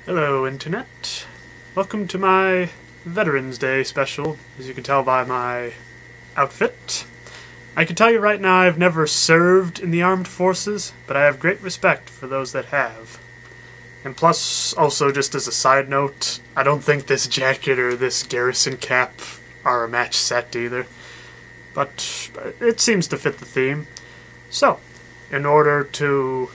Hello, Internet. Welcome to my Veterans Day special, as you can tell by my outfit. I can tell you right now I've never served in the armed forces, but I have great respect for those that have. And plus, also just as a side note, I don't think this jacket or this garrison cap are a match set either. But it seems to fit the theme. So, in order to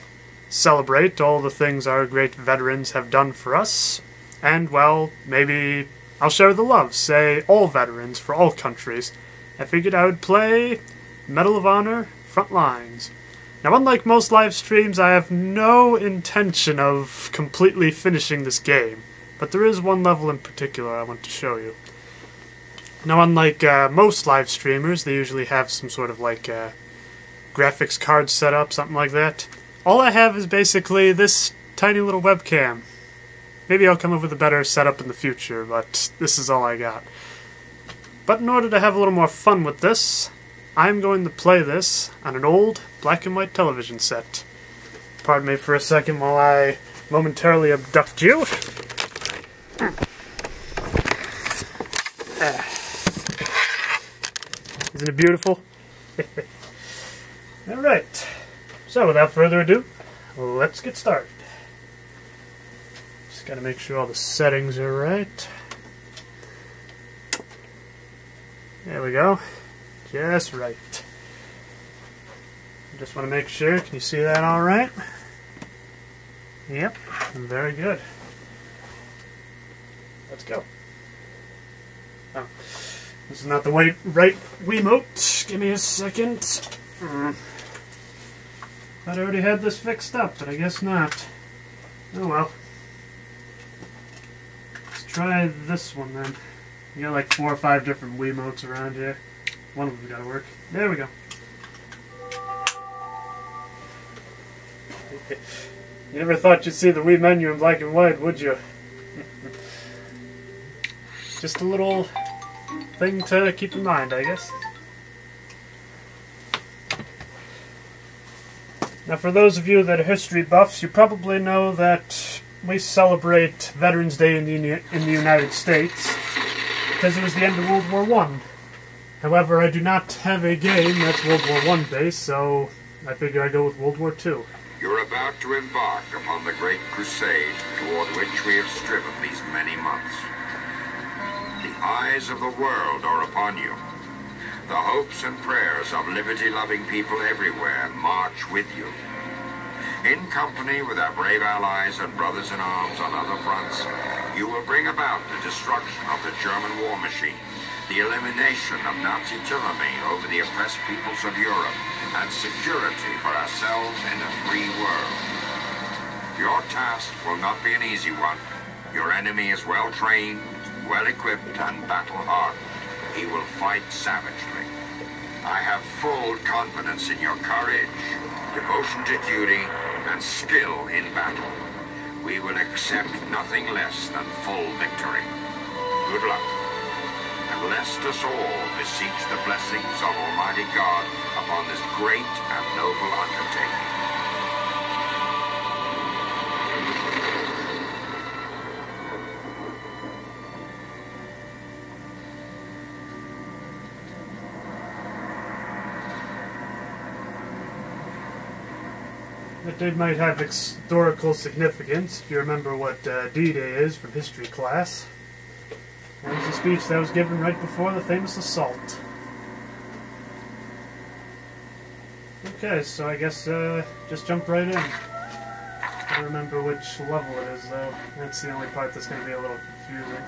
celebrate all the things our great veterans have done for us, and, well, maybe I'll share the love, say all veterans for all countries, I figured I would play Medal of Honor Frontlines. Now, unlike most live streams, I have no intention of completely finishing this game, but there is one level in particular I want to show you. Now, unlike most live streamers, they usually have some sort of graphics card setup, something like that. All I have is basically this tiny little webcam. Maybe I'll come up with a better setup in the future, but this is all I got. But in order to have a little more fun with this, I'm going to play this on an old black and white television set. Pardon me for a second while I momentarily abduct you. Isn't it beautiful? Alright. So, without further ado, let's get started. Just gotta make sure all the settings are right. There we go. Just right. Just want to make sure. Can you see that all right? Yep. Very good. Let's go. Oh, this is not the right Wiimote. Give me a second. Thought I already had this fixed up, but I guess not. Oh well. Let's try this one then. You got like 4 or 5 different Wiimotes around here. One of them gotta work. There we go. You never thought you'd see the Wii menu in black and white, would you? Just a little thing to keep in mind, I guess. Now, for those of you that are history buffs, you probably know that we celebrate Veterans Day in the United States because it was the end of World War I. However, I do not have a game that's World War I based, so I figure I go with World War II. You're about to embark upon the great crusade toward which we have striven these many months. The eyes of the world are upon you. The hopes and prayers of liberty-loving people everywhere march with you. In company with our brave allies and brothers-in-arms on other fronts, you will bring about the destruction of the German war machine, the elimination of Nazi tyranny over the oppressed peoples of Europe, and security for ourselves in a free world. Your task will not be an easy one. Your enemy is well-trained, well-equipped, and battle-hardened. He will fight savagely. I have full confidence in your courage, devotion to duty, and skill in battle. We will accept nothing less than full victory. Good luck. And lest us all beseech the blessings of Almighty God upon this great and noble undertaking. That day might have historical significance if you remember what D-Day is from history class. That was a speech that was given right before the famous assault. Okay, so I guess just jump right in. I don't remember which level it is though. That's the only part that's going to be a little confusing.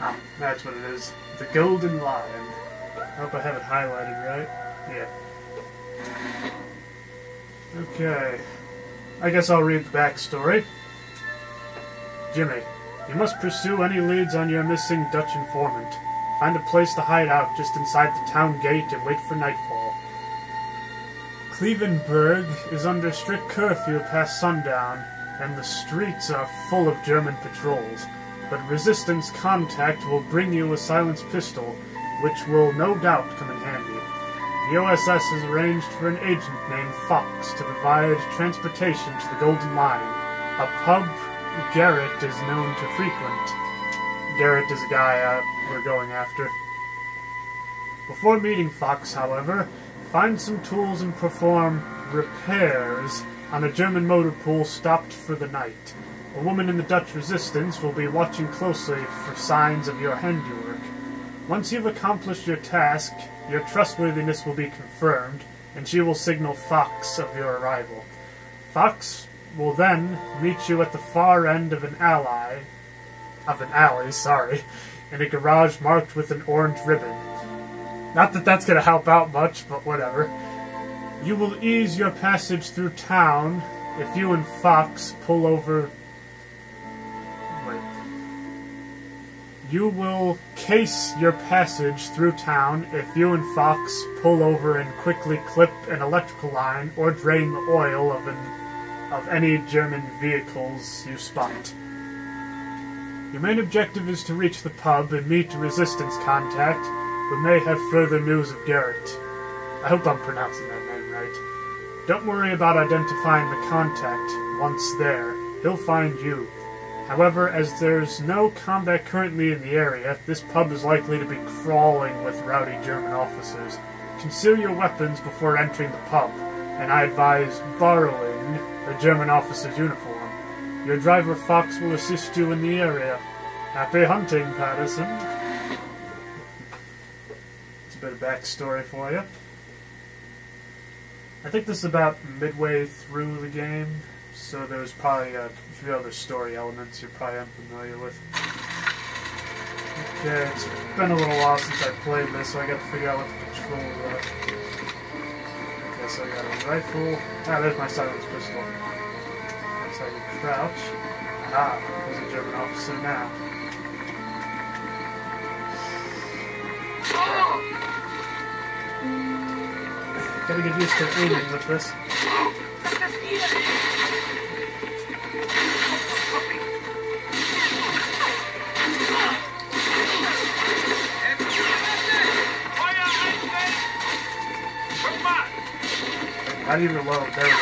Ah, that's what it is. The Golden Lion. I hope I have it highlighted right. Yeah. Okay, I guess I'll read the backstory. Jimmy, you must pursue any leads on your missing Dutch informant. Find a place to hide out just inside the town gate and wait for nightfall. Clevenberg is under strict curfew past sundown, and the streets are full of German patrols. But resistance contact will bring you a silenced pistol, which will no doubt come in handy. The OSS has arranged for an agent named Fox to provide transportation to the Golden Line, a pub Garrett is known to frequent. Garrett is a guy we're going after. Before meeting Fox, however, find some tools and perform repairs on a German motor pool stopped for the night. A woman in the Dutch resistance will be watching closely for signs of your handiwork. Once you've accomplished your task, your trustworthiness will be confirmed, and she will signal Fox of your arrival. Fox will then meet you at the far end of an alley, in a garage marked with an orange ribbon. Not that that's going to help out much, but whatever. You will ease your passage through town if you and Fox pull over... You will case your passage through town if you and Fox pull over and quickly clip an electrical line or drain the oil of any German vehicles you spot. Your main objective is to reach the pub and meet a resistance contact who may have further news of Garrett. I hope I'm pronouncing that name right. Don't worry about identifying the contact. Once there, he'll find you. However, as there's no combat currently in the area, this pub is likely to be crawling with rowdy German officers. Conceal your weapons before entering the pub, and I advise borrowing a German officer's uniform. Your driver Fox will assist you in the area. Happy hunting, Patterson. It's a bit of backstory for you. I think this is about midway through the game. So there's probably a few other story elements you're probably unfamiliar with. Okay, it's been a little while since I played this, so I got to figure out what the controls are. Okay, so I got a rifle. Ah, there's my silenced pistol. That's how you crouch. Ah, there's a German officer now. Gotta get used to aiming with this. How do you reload? There we go.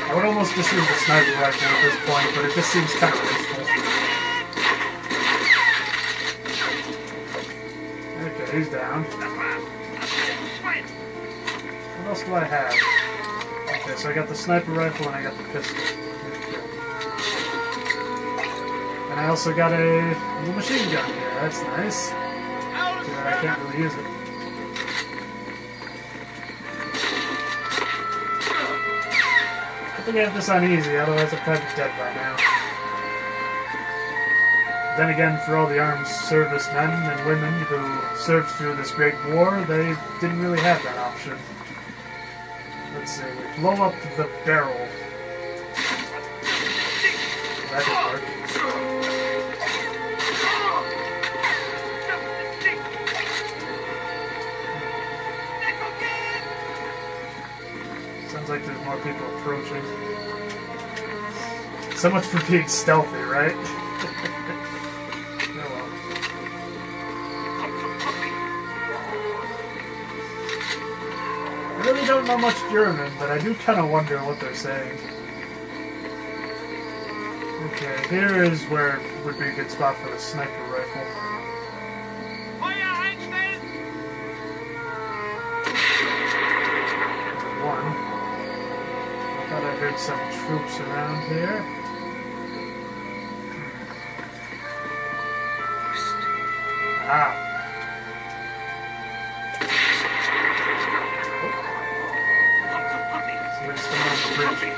I would almost just use the sniper rifle at this point, but it just seems kind of wasteful. Okay, he's down. What else do I have? Okay, so I got the sniper rifle and I got the pistol. And I also got a little machine gun here. That's nice. I can't really use it. I think I have this on easy, otherwise I'd probably be dead by now. Then again, for all the armed servicemen and women who served through this great war, they didn't really have that option. Let's see, blow up the barrel. That didn't work. Sounds like there's more people approaching. So much for being stealthy, right? Oh well. I really don't know much German, but I do kind of wonder what they're saying. Okay, here is where it would be a good spot for the sniper rifle. One. I thought I heard some troops around here. Ah. So we're just going on the bridge.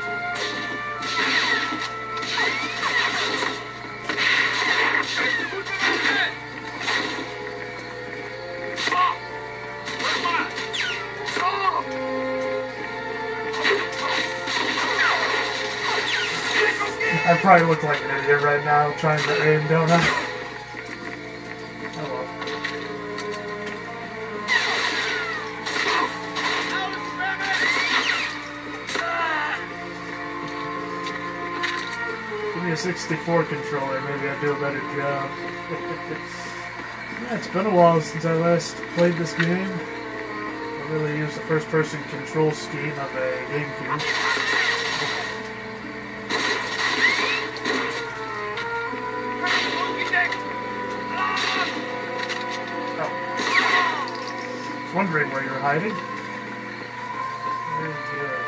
I probably look like an idiot right now trying to aim, don't I? Oh well. 64 controller, maybe I'd do a better job. Yeah, it's been a while since I last played this game. I really used the first-person control scheme of a GameCube. Oh. I was wondering where you were hiding. Very good.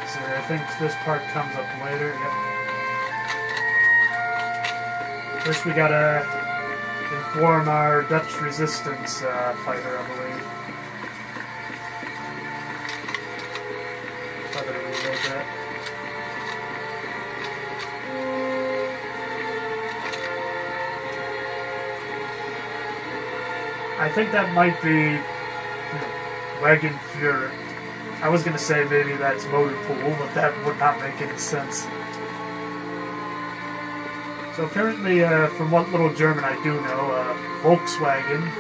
Let's see, I think this part comes up later. Yep. First we gotta inform our Dutch resistance fighter, I believe. I better reload that. I think that might be Wagon Fuhrer. I was gonna say maybe that's Motor Pool, but that would not make any sense. So apparently, from what little German I do know, Volkswagen,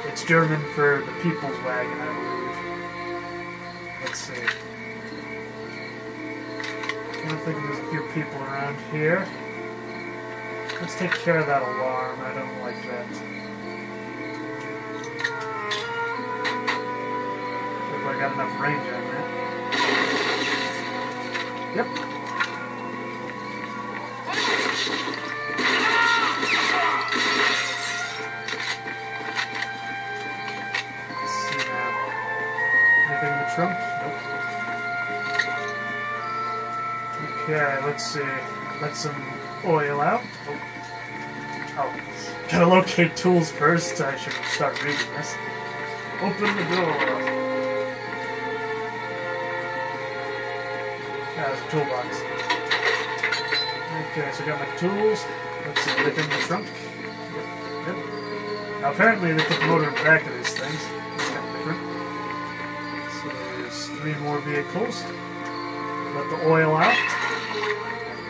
it's German for the people's wagon, I believe. Let's see. I think there's a few people around here. Let's take care of that alarm. I don't like that. Hope I got enough range on that. Yep. Trunk? Nope. Okay, let's see. Let some oil out. Oh, gotta locate tools first. I should start reading this. Open the door. Yeah, there's a toolbox. Okay, so I got my tools. Let's see, everything in the trunk. Yep. Now apparently they put the motor in the back of these things. It's kind of different. 3 more vehicles. Let the oil out.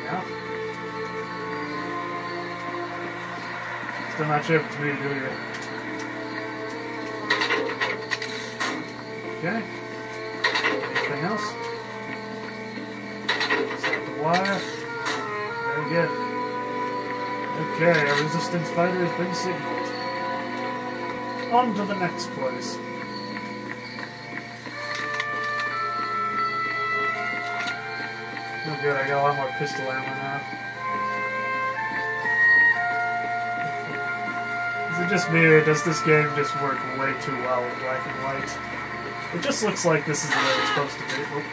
Yeah. Still not sure if it's me to do it. Okay. Anything else? Set the wire. Very good. Okay, our resistance fighter has been signaled. On to the next place. Oh good, I got a lot more pistol ammo now. Is it just me, or does this game just work way too well in black and white? It just looks like this is the way it's supposed to be. Oop.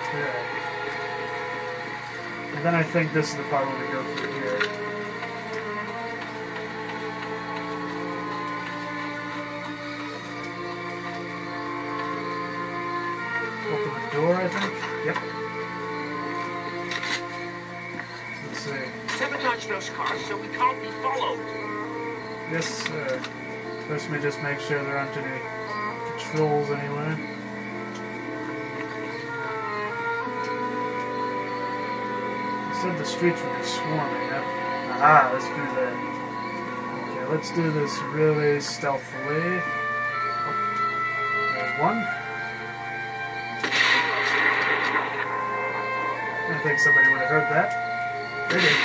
Okay. And then I think this is the part where we go through here. Door, I think? Yep. Let's see. Sabotage those cars so we can't be followed. Yes, sir. First, we just make sure there aren't any patrols anywhere. You said the streets would be swarming. Aha, let's do that. Okay, let's do this really stealthily. Oh, there's one. I think somebody would have heard that. They did.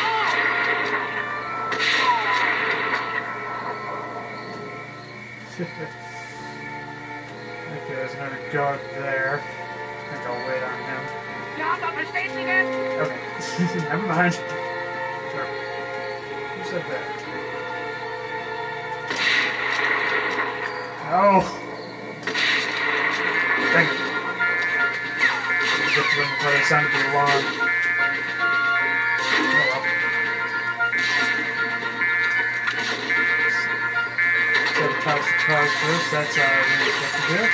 Okay, there's another guard there. I think I'll wait on him. Okay, never mind. Sure. Who said that? Oh! Dang it. Get to them before they sounded the alarm. Oh well. Sabotage the cars first, that's our main objective here.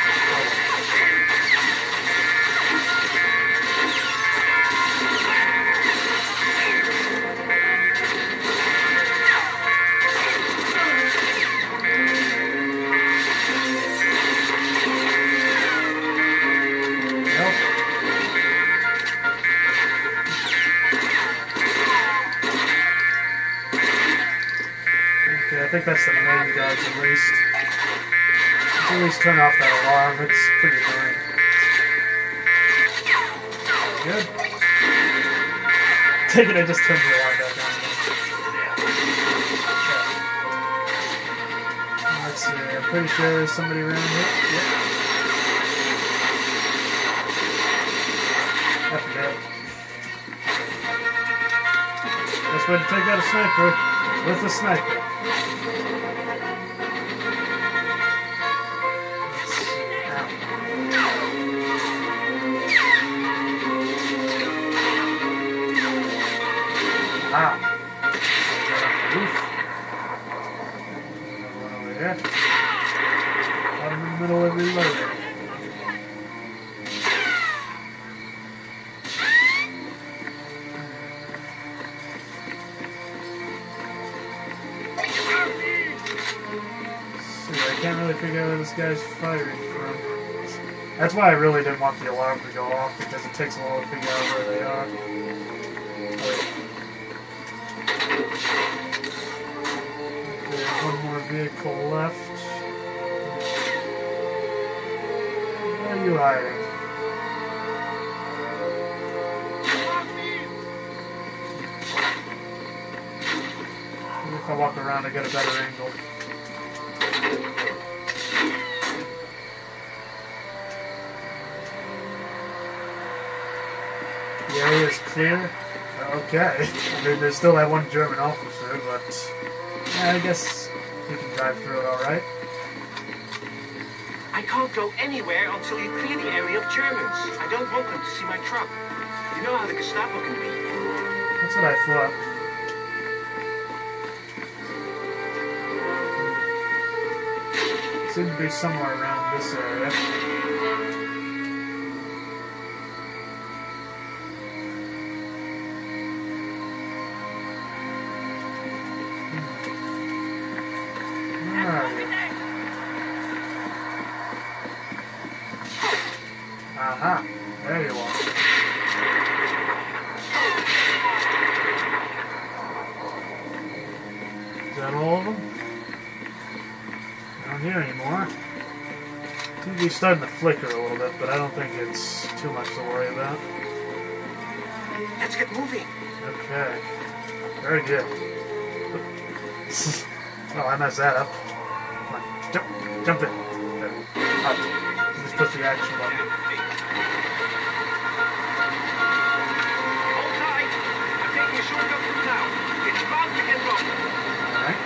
like that's the main guards at least. Let's at least turn off that alarm. It's pretty annoying. Good. Take it, I just turned the alarm back on. Okay. Let's see, I'm pretty sure there's somebody around here. Yep. I forgot. Best way to take out a sniper is with a sniper. Let's see. Ah. Roof. Another one over here. Out in the middle of reloading. I can't really figure out where this guy's firing from. That's why I really didn't want the alarm to go off, because it takes a while to figure out where they are. There's one more vehicle left. Where are you hiding? Maybe if I walk around I get a better angle. The area is clear. Okay. I mean, there's still that one German officer, but yeah, I guess we can drive through it all right. I can't go anywhere until you clear the area of Germans. I don't want them to see my truck. You know how the Gestapo can be. That's what I thought. Seems to be somewhere around this area. Aha, there you are. Is that all of them? I don't hear anymore. Seems to be starting to flicker a little bit, but I don't think it's too much to worry about. Let's get moving. Okay. Very good. Well, I messed that up. Come on, jump in. There. Up. Just push the action button. Hold tight. I'm taking a shortcut through now. It's about to get wrong. Alright.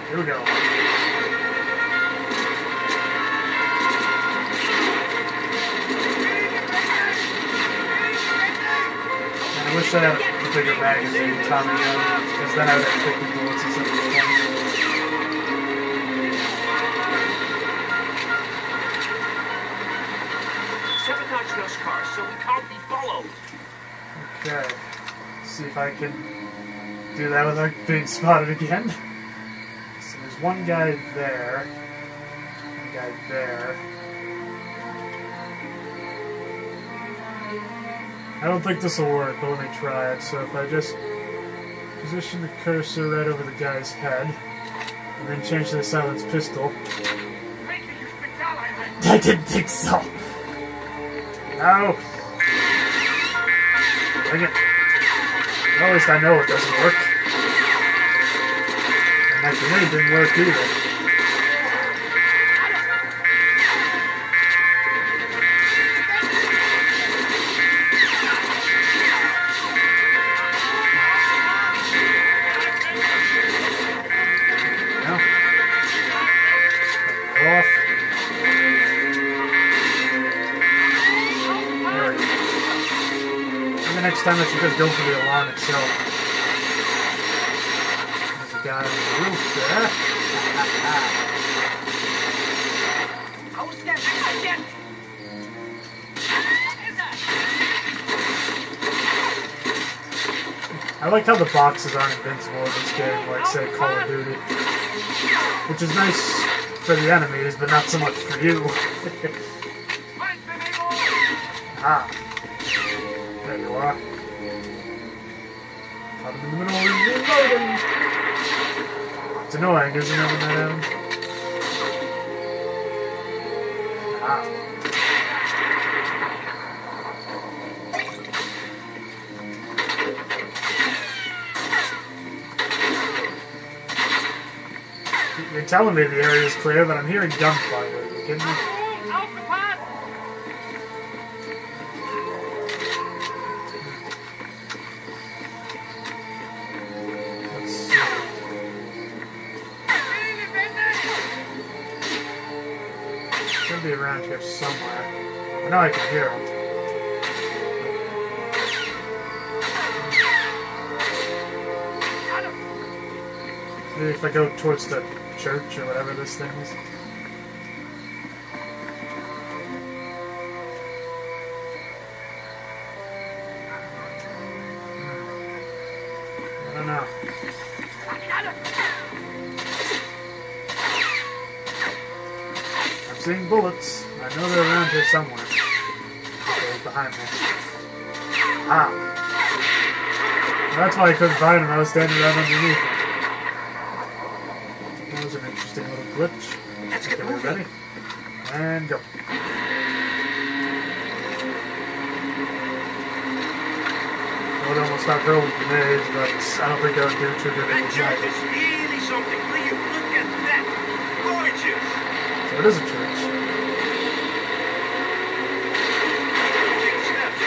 Here we go. I wish I had a bigger magazine, Tommy gun, because then I would have 50 bullets instead of 20. Sabotage those cars so we can't be followed. Okay. Let's see if I can do that without being spotted again. So there's one guy there. One guy there. I don't think this will work, but let me try it. So if I just position the cursor right over the guy's head, and then change to the silenced pistol. I didn't think so. No. Dang it. Well, at least I know it doesn't work. And that grenade didn't work either. Next time I should just go for the alarm itself. There's a guy on the roof there. I like how the boxes aren't invincible in this game, like say Call of Duty. Which is nice for the enemies, but not so much for you. Ah. There you are. How in the middle of reloading. It's annoying, isn't it, when that happens? Ah. You're telling me the area is clear, but I'm hearing gunfire. Are you kidding me? Let's see. Should be around here somewhere. I know I can hear him. Maybe if I go towards the church or whatever this thing is. I don't know. I'm seeing bullets. I know they're around here somewhere. They're behind me. Ah! Well, that's why I couldn't find him. I was standing right underneath him. That was an interesting little glitch. Let's get moving. Ready? And go. I would almost stop hurling grenades, but I don't think that would do too good. That church is really something. Will you look at that? Gorgeous. So it is a church. Take steps.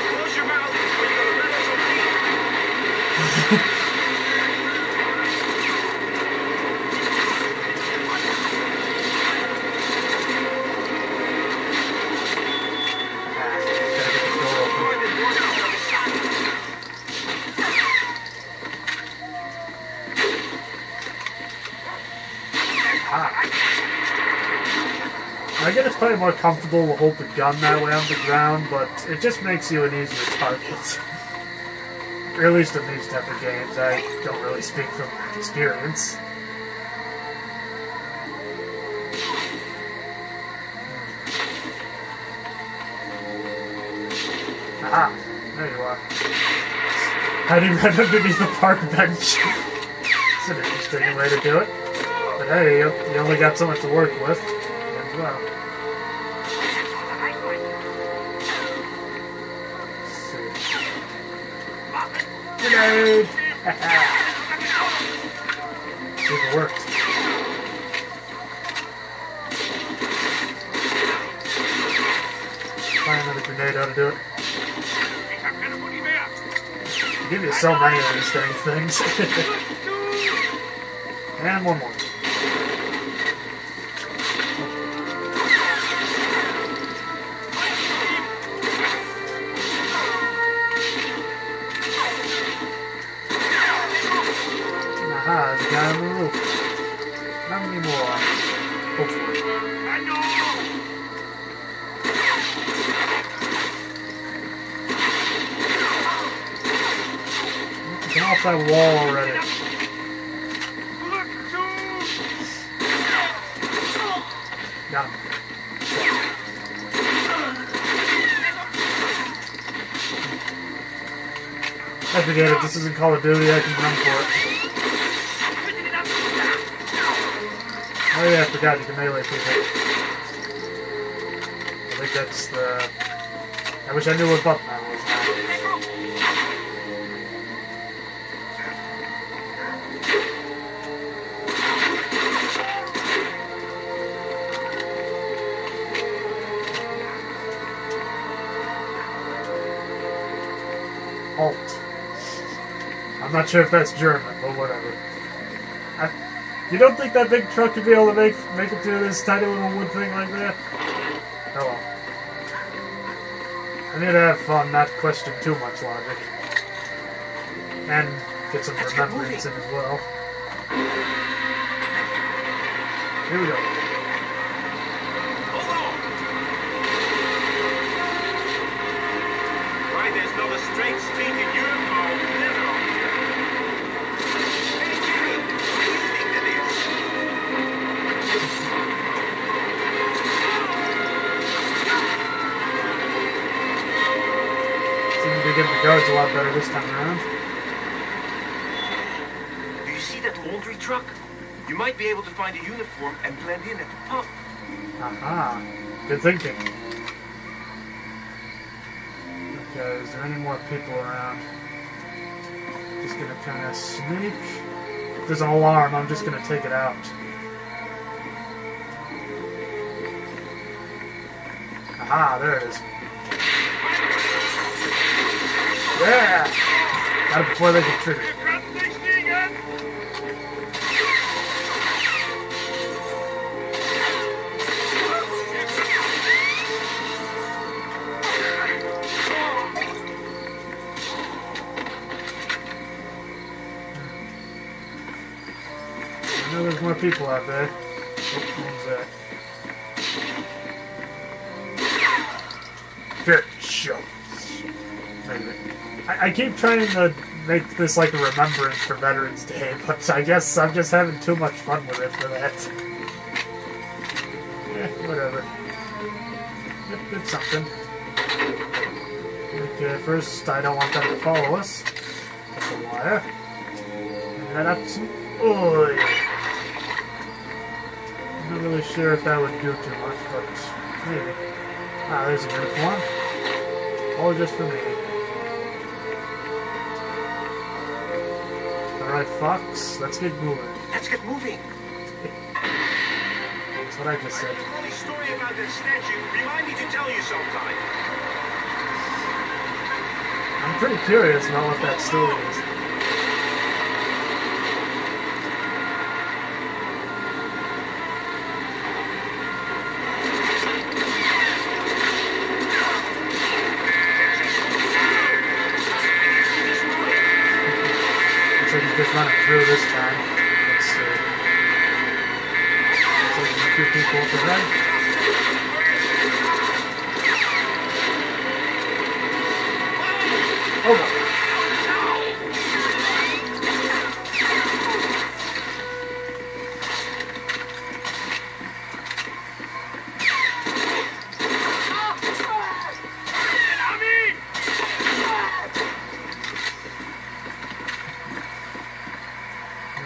Close your mouth or you're going to let us leave. I get it's probably more comfortable to hold the gun that way on the ground, but it just makes you an easier target. Or at least in these type of games. I don't really speak from experience. Aha! There you are. Hiding right underneath the park bench. It's an interesting way to do it. But hey, you only got so much to work with. As well. Let's see. Grenade! See if it worked. Find another grenade how to do it. They give you so many of these dang things. And one more. Aha, there's a guy on the roof. Not anymore. Hopefully. Get off that wall already. Got him. I forget it, this isn't Call of Duty, I can run for it. Oh yeah, I forgot you can melee people. I think that's the... I wish I knew what button that was now. Halt. I'm not sure if that's German, but whatever. You don't think that big truck could be able to make it through this tiny little wood thing like that? Oh well. I need to have fun, not question too much logic. And get some remembrance in as well. Here we go. Hold on. Why, there's not a straight street in Europe or never on here. Hey, Jimmy, what do you think that is? Seem to be getting the guards a lot better this time around. see that laundry truck? You might be able to find a uniform and blend in at the pump. Aha. Good thinking. Okay, is there any more people around? Just gonna kind of sneak. If there's an alarm, I'm just gonna take it out. Aha, there it is. Yeah! Got it before they get triggered. I know there's more people out there. Oh, who's that? Here, show. I keep trying to make this like a remembrance for Veterans Day, but I guess I'm just having too much fun with it for that. Whatever. It's something. Okay, first I don't want them to follow us. That's a wire. And head up some oil. I'm not really sure if that would do too much, but maybe. Ah, there's a uniform. All just for me. Alright, Fox, let's get moving. Let's get moving. That's what I just said. The funny story about that statue. Remind me to tell you sometime. I'm pretty curious about what that story is. Just running through this time. Let's see. Looks like there's a few people up ahead. Oh no.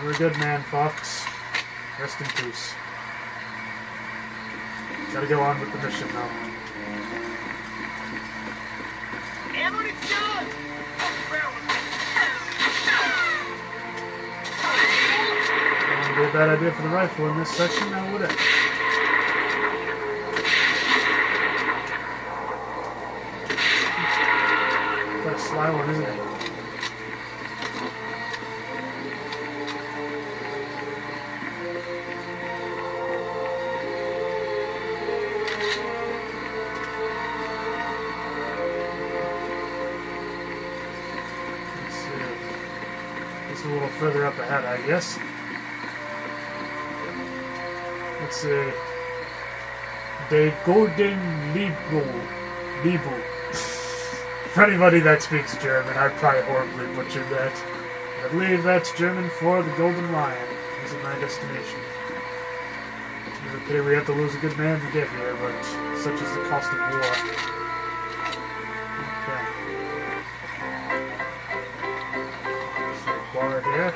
You're a good man, Fox. Rest in peace. Gotta go on with the mission now. Wouldn't be a bad idea for the rifle in this section, now would it? Quite a sly one, isn't it? A little further up ahead, I guess. Let's see. The Golden Libel. For anybody that speaks German, I probably horribly butchered that. I believe that's German for the Golden Lion. This is my destination. It's a pity we have to lose a good man to get here, but such is the cost of war. Okay. Bar here.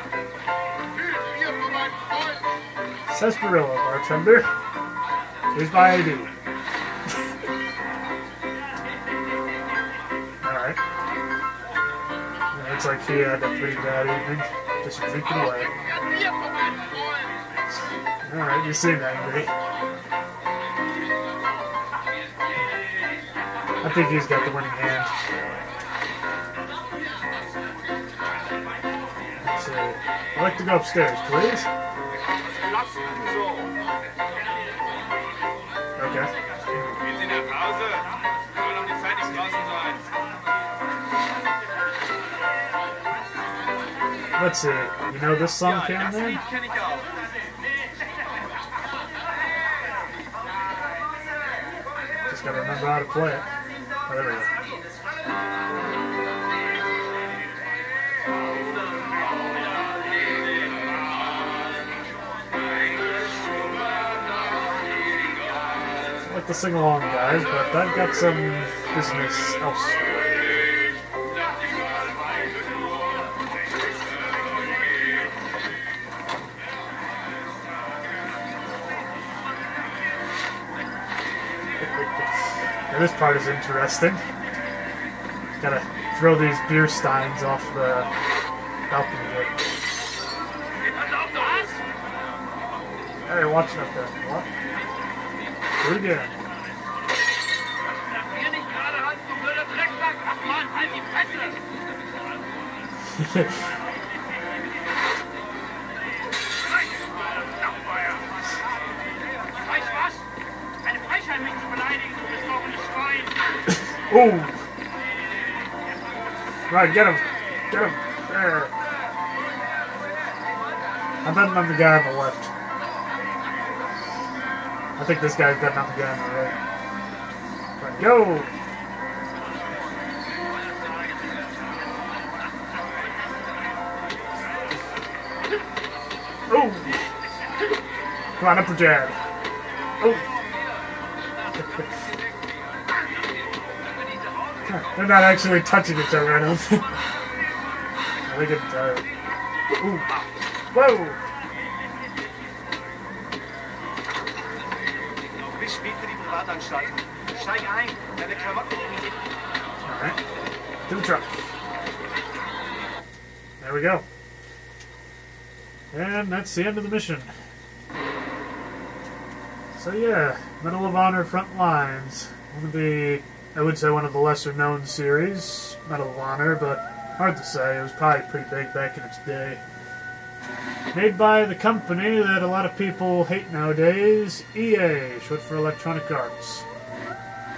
Sarsaparilla, bartender. Here's my ID. Alright. Looks like he had a pretty bad evening. Just drinking away. Alright, you seem angry. I think he's got the winning hand. I'd like to go upstairs, please. Okay. Let's see. You know this song, Cam, man? Just gotta remember how to play it. Oh, there we go. I'd like to sing along, guys, but I've got some business elsewhere. this part is interesting. Gotta throw these beer steins off the balcony here. Hey, watching up there. What? Do it again. Ooh! Right, get him! Get him! There! I'm betting on the guy on the left. I think this guy's betting on the guy on the right. Right, go! Oh! Come on, upper jab. Oh! They're not actually touching each other, I don't think. They're getting tired. Ooh. Whoa! Alright. To the truck. There we go. And that's the end of the mission. So yeah, Medal of Honor Frontlines. One of the, I would say one of the lesser known series, Medal of Honor, but hard to say. It was probably pretty big back in its day. Made by the company that a lot of people hate nowadays, EA, short for Electronic Arts.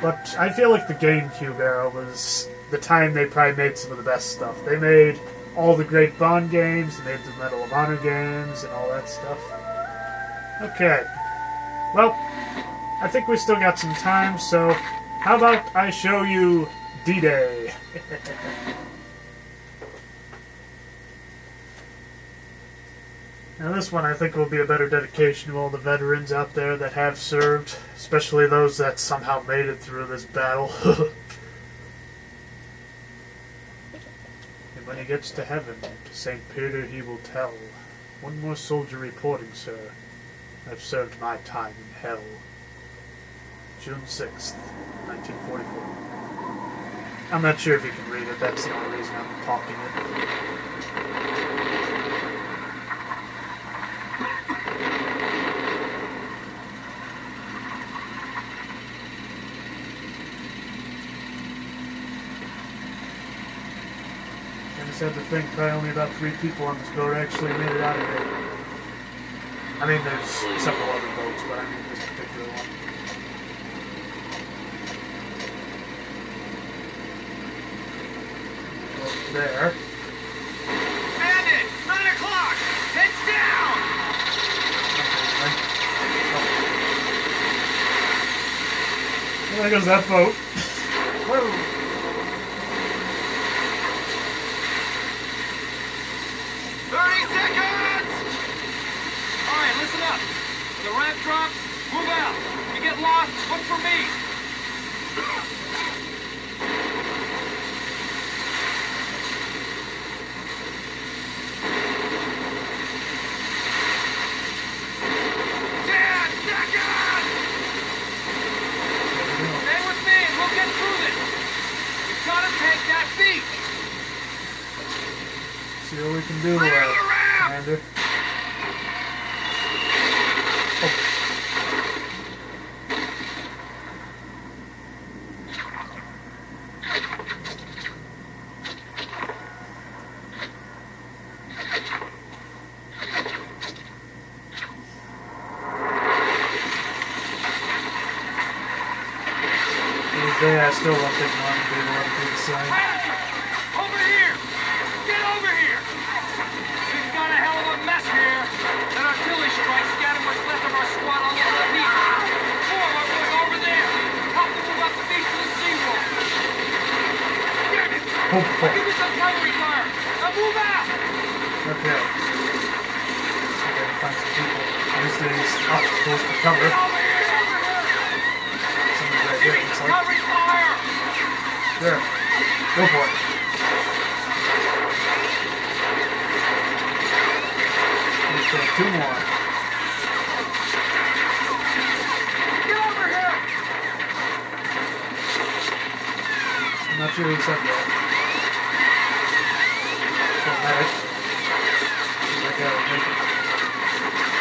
But I feel like the GameCube era was the time they probably made some of the best stuff. They made all the great Bond games, they made the Medal of Honor games, and all that stuff. Okay. Well, I think we still got some time, so how about I show you D-Day? Now this one I think will be a better dedication to all the veterans out there that have served, especially those that somehow made it through this battle. And when he gets to heaven, to St. Peter he will tell, "One more soldier reporting, sir. I've served my time in hell." June 6th, 1944. I'm not sure if you can read it, that's the only reason I'm talking it. I just had to think probably only about 3 people on this boat actually made it out of it. I mean, there's several other boats, but I mean this particular one. There. Bandit! 9 o'clock! Heads down! Well, there goes that boat. Whoa! 30 seconds! Alright, listen up. When the ramp drops, move out. If you get lost, look for me. See what we can do, Commander. Oh. To this day, I still don't think I'm going to be able to do the same. Over here! Get over here! We've got a hell of a mess here. That artillery strike scattered what's left of our squad all over the beach. 4 are going over there. Help them move up the beach to the seawall. Damn it! Give me some cavalry fire. Now move out! Okay. So I gotta find some people. Use these obstacles for cover. Get over here! Get over here! Something right Give here, me looks some like. cavalry fire! There. Go for it. Okay, 2 more. Get over here! sure who said that. Medic.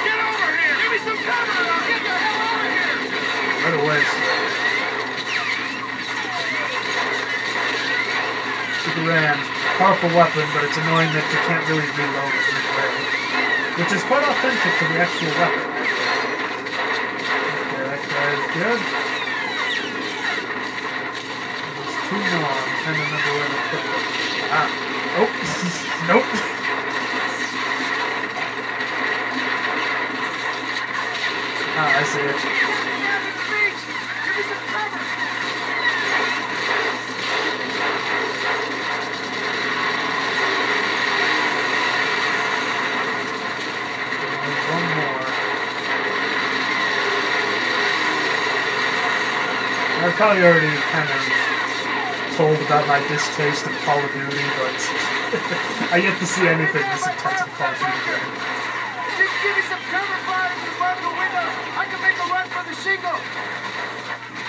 Get over here! Give me some cover! I'll get the hell over here! Right away, Super Ram. Powerful weapon, but it's annoying that you can't really reload it either way. Which is quite authentic to the actual weapon. Okay, that guy is good. There's two more. I'm trying to remember where to put them. Ah. Oh. Nope. Ah, I see it. One more. I've probably already kind of told about my distaste of Call of Duty, but I get to see anything this intense in Call of Duty game. Just give me some cover fire from the front of the window. I can make a run for the shingle.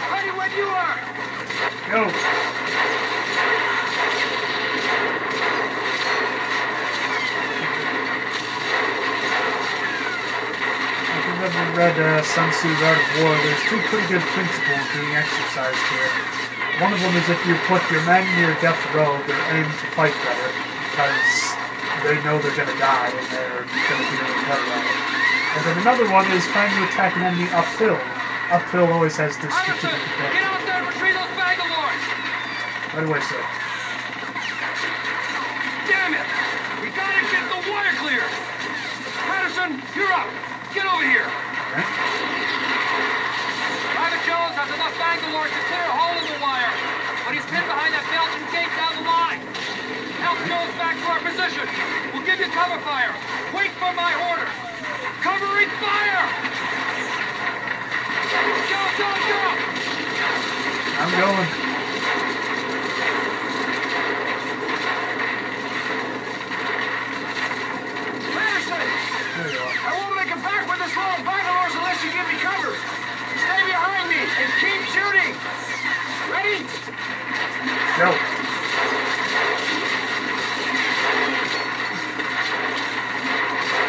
Ready when you are. Go. If you've ever read Sun Tzu's Art of War, there's two pretty good principles being exercised here. One of them is if you put your men near death row, they're aimed to fight better, because they know they're going to die and they're going to be really better at it. And then another one is trying to attack an enemy uphill. Uphill always has this strategic advantage. Get out there and retrieve those Bangalores! Right away, sir. Damn it! We gotta get the wire clear! Patterson, you're up! Get over here! Okay. Private Jones has enough Bangalores to clear a hole in the wire, but he's pinned behind that Belgian gate down the line. Help Jones back to our position. We'll give you cover fire. Wait for my order. Covering fire! Go, go, go! I'm going. Patterson! There you are. I won't make it back with this row of Bangalores unless you give me cover. Stay behind me and keep shooting. Ready? Go.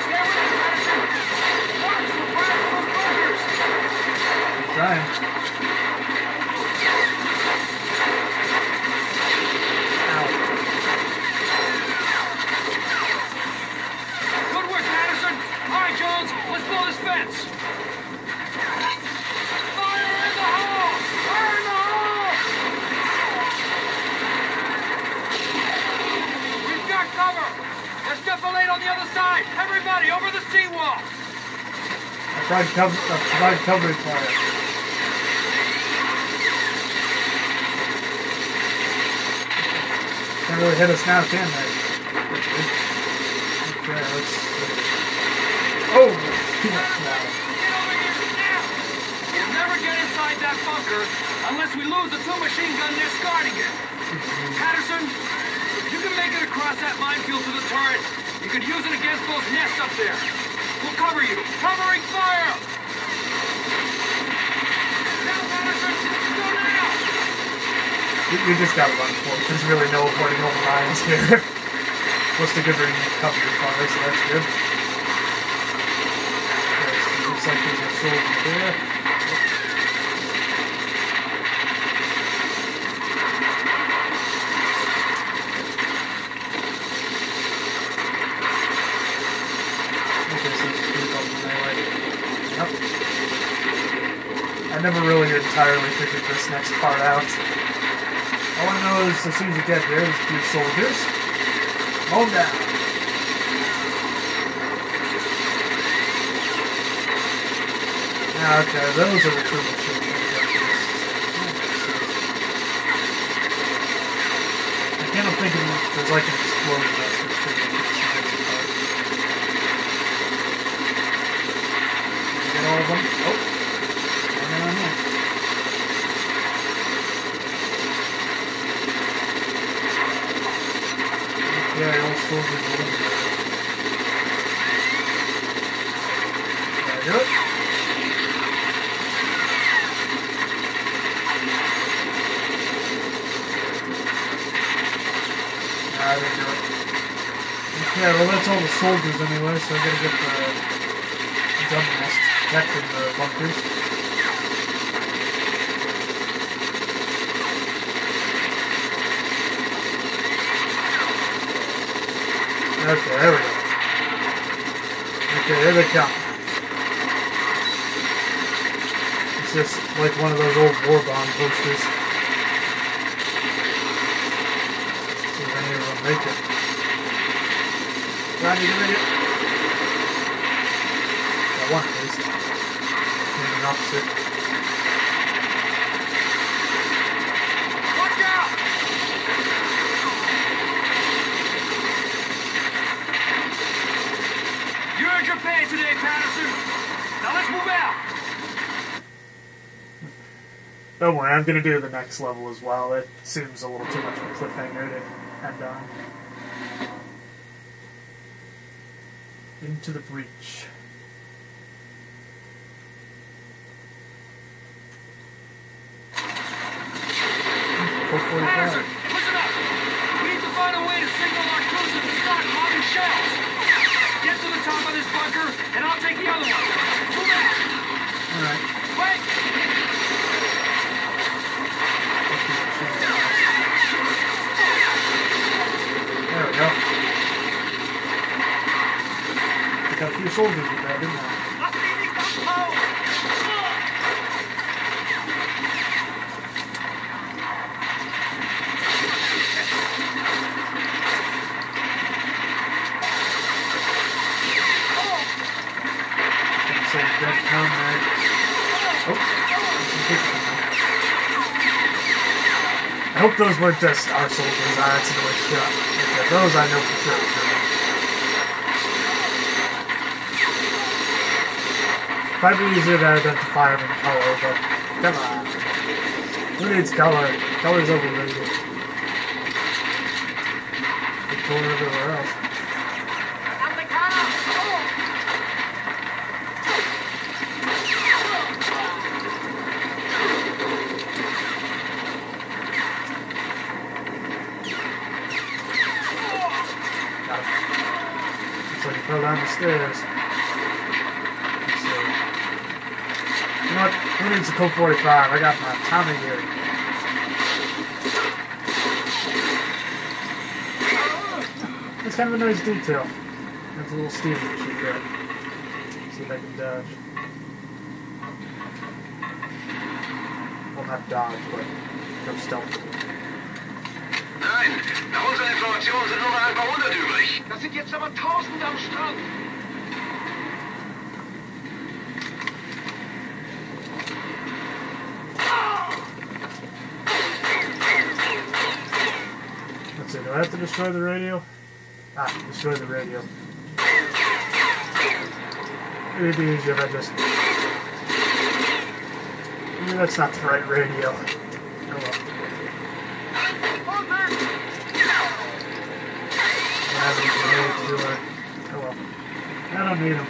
Stay with me, Patterson. Watch the fire from bunkers. I'm trying. Ow. Good work, Patterson. All right, Jones, let's blow this fence. Fire in the hole! Fire in the hole! We've got cover. Let's defilade on the other side. Everybody, over the seawall. Provide coverage fire. Can't really hit us now, can they? Okay, let's see. Oh! Too much now. Get over here now! We'll never get inside that bunker unless we lose the two machine gun near Scardigan. Patterson, if you can make it across that minefield to the turret, you could use it against those nests up there. We'll cover you. Covering fire! Now, Patterson, go now! You just gotta run for it. There's really no avoiding all the lines here. Plus the good ring cover fire, so that's good. Okay, so it looks like there's a soldier there. Okay, so it's pretty up in melee. Yep. I never really entirely figured this next part out. All I know is as soon as you get here, there's a few soldiers. Mow them down. Okay, those are the two machine guns. I can't think of there's like an explosion that's going to trigger the next part. Did you get all of them? Oh. No. Okay, all soldiers eliminated. Did I do it? that's all the soldiers anyway, so I gotta get the gun nest protecting the bunkers. Okay, there we go. Okay, here they come. It's just like one of those old war bond posters. See if any of them make it. Do I need to make it? Got one at least. Maybe an opposite. Watch out! You're in Japan today, Patterson. Now let's move out. Don't worry, I'm gonna do the next level as well. It seems a little too much of a cliffhanger to end on. Into the breach. Patterson, listen up. We need to find a way to signal our cruisers to start lobbing shells. Get to the top of this bunker, and I'll take the other one. Move out. Alright. Wait. There we go. I got a few soldiers with that, didn't I? Dead comrade. Oh, I hope those weren't just our soldiers I accidentally shot. Okay, those I know for sure. Probably easier to identify them in color, but come on. Who needs color? Color's overrated. Good color everywhere else. Fell down the stairs. Let's see. You know what? Who needs a Colt 45? I got my Tommy here. That's kind of a nice detail. That's a little steam that should get. See if I can dodge. Well, not dodge, but go stealth. Nein, nach unseren Informationen sind nur noch ein paar hundert übrig. Das sind jetzt aber Tausende am Strand. Let's see, do I have to destroy the radio? Ah, destroy the radio. It'd be easier if I just... Maybe that's not the right radio. Oh well. Oh well. I don't need them.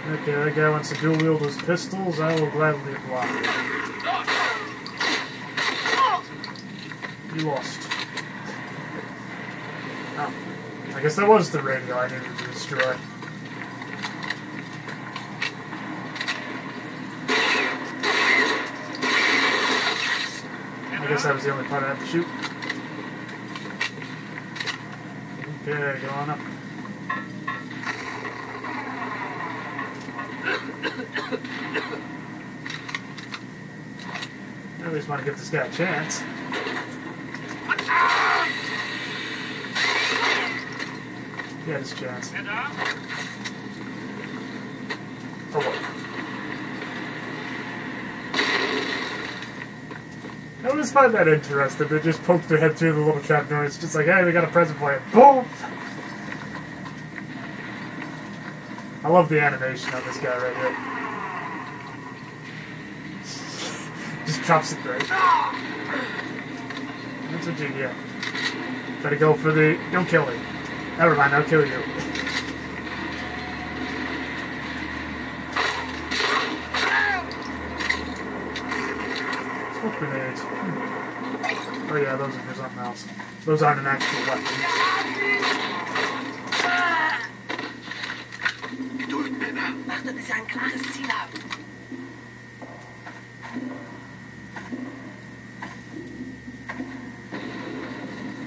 Okay, that guy wants to dual wield his pistols. I will gladly oblige. You lost. Oh. I guess that was the radio I needed to destroy. I guess that was the only part I had to shoot. Okay, go on up. I at least want to give this guy a chance. He had his chance. Oh well. I always find that interesting. They just poke their head through the little trap door. It's just like, hey, we got a present for you. Boom! I love the animation on this guy right here. Just drops it right. That's what you get. Try to go for the... Don't kill me. Never mind, I'll kill you. smoke grenades. Oh yeah, those are for something else. Those aren't an actual weapon. Geduld, Männer. Macht bis er ein klares Ziel hat.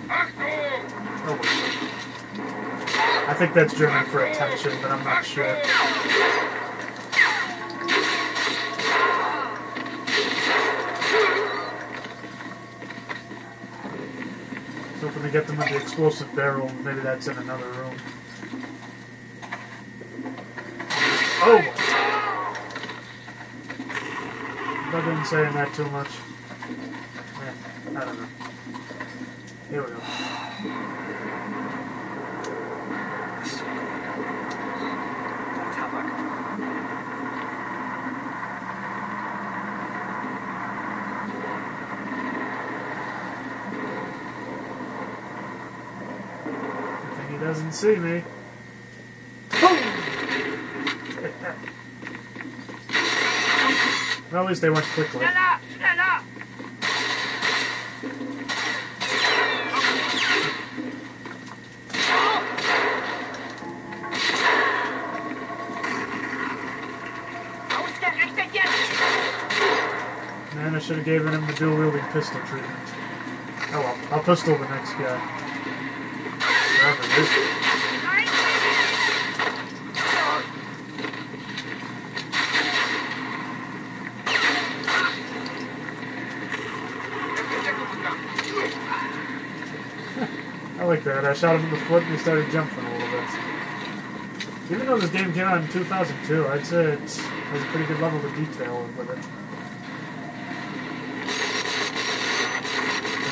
Achtung! Oh, I think that's German for attention, but I'm not sure. Hoping to get them with the explosive barrel. Maybe that's in another room. Oh! I've been saying that too much. I don't know. Here we go. Good thing he doesn't see me. Well, at least they went quickly. Schneller! Schneller! Ausgerichtet jetzt! Man, I should have given him the dual-wielding pistol treatment. Oh well, I'll pistol the next guy. Wherever it is. I like that. I shot him in the foot and he started jumping a little bit. Even though this game came out in 2002, I'd say it has a pretty good level of detail with it.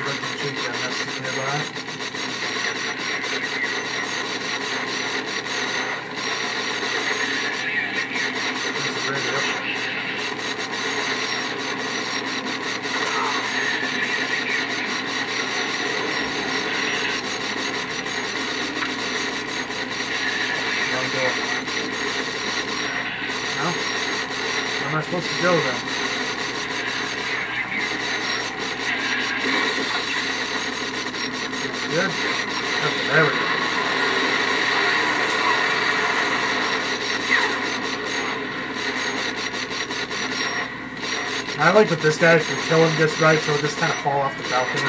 Like the machine gun nested nearby. There's the radio. No? Where am I supposed to go then? That's good. Okay, there we go. I like that this guy, if you kill him just right, he'll just kind of fall off the balcony.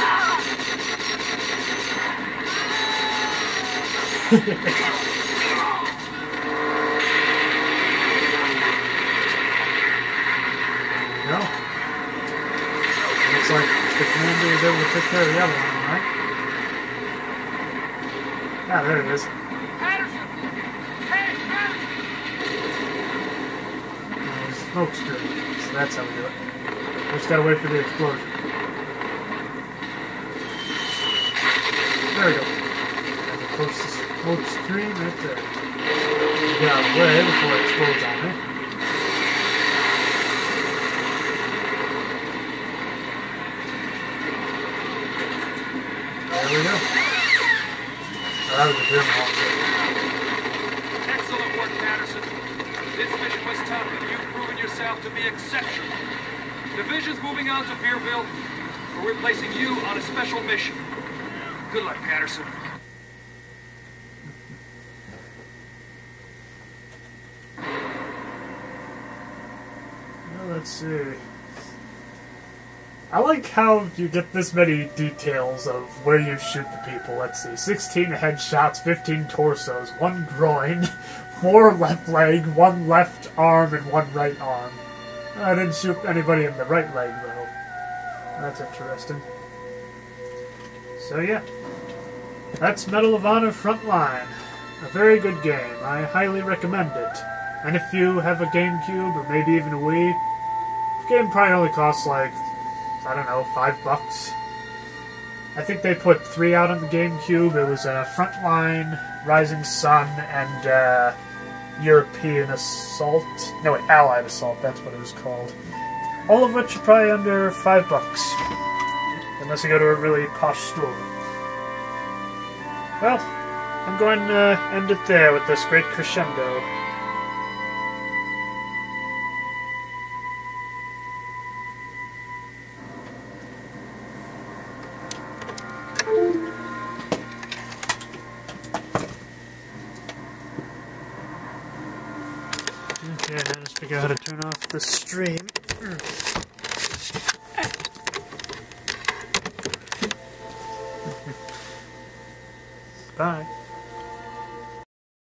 No. Looks like the commander was able to take care of the other one, right? Yeah, there it is. Patterson! Hey, Patterson! There's a smoke screen, so that's how we do it. We just gotta wait for the explosion. There we go. And we post the smoke screen right there. Get out of the way before it explodes on me. There we go. Oh, that was a German officer. Excellent work, Patterson. This mission was tough, and you've proven yourself to be exceptional. Division's moving on to Beerville, where we're placing you on a special mission. Good luck, Patterson. Well, let's see. I like how you get this many details of where you shoot the people. Let's see. 16 headshots, 15 torsos, 1 groin, 4 left leg, 1 left arm, and 1 right arm. I didn't shoot anybody in the right leg, though. That's interesting. So, yeah. That's Medal of Honor Frontline. A very good game. I highly recommend it. And if you have a GameCube, or maybe even a Wii, the game probably only costs like, I don't know, $5. I think they put 3 out on the GameCube. It was Frontline, Rising Sun, and European Assault. No, wait, Allied Assault, that's what it was called. All of which are probably under $5. Unless you go to a really posh store. Well, I'm going to end it there with this great crescendo. Figure out how to turn off the stream. Bye.